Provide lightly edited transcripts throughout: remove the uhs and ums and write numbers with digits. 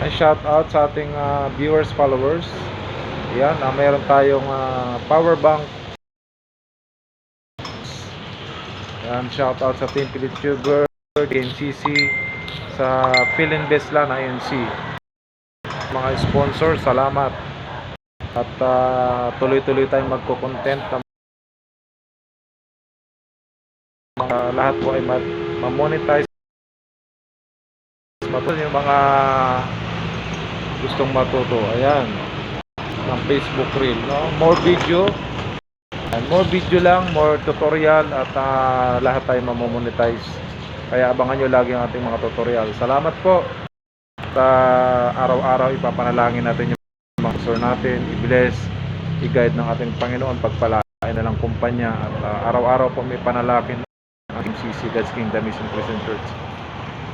Ay shout out sa ating viewers, followers. Yan, mayroon tayong power bank. Yan, shout out sa Team PilitTuber, GameCC, sa Philinvestlan INC. Mga sponsor, salamat. At tuloy-tuloy tayong magko-content ng mga lahat po ay ma-monetize. Matuloy yung mga gustong matuto. Ayan, ng Facebook Reel, no? More video. And more video lang, more tutorial at lahat tayo mamomonetize. Kaya abangan nyo lagi ang ating mga tutorial. Salamat po. At araw-araw ipapanalangin natin yung mga sponsor natin, i-bless, i-guide ng ating Panginoon, pagpalain na ng kumpanya. At araw-araw po may panalangin ang ating CC, God's Kingdom Mission Christian Church,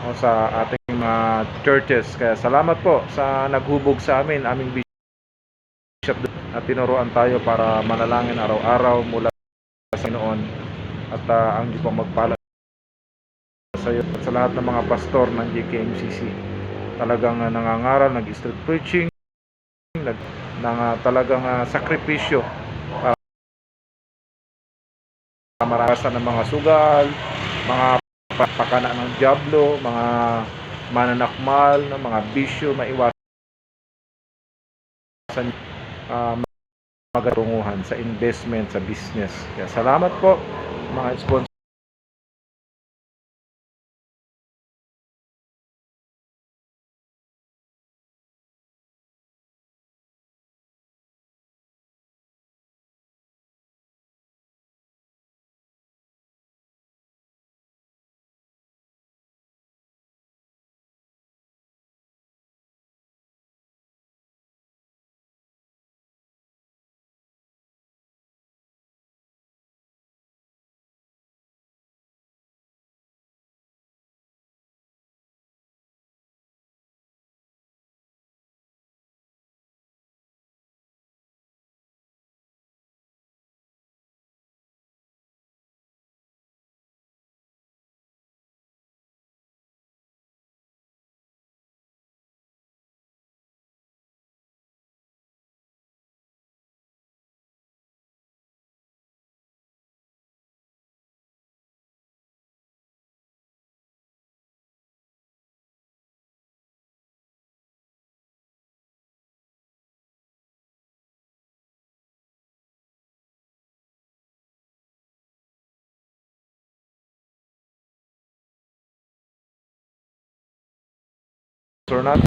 o sa ating mga churches. Kaya salamat po sa naghubog sa amin, aming bishop, at tinuruan tayo para manalangin araw-araw mula sa Panginoon. At ang Diyos po magpala sa iyo at sa lahat ng mga pastor ng GKMCC. Talagang nangangaral, nag-street preaching, talagang sakripisyo para marasan ng mga sugal, mga pakana ng diablo, mga mananakmal, mga bisyo, maiwasan magatunguhan sa investment, sa business. Kaya salamat po mga sponsor. Not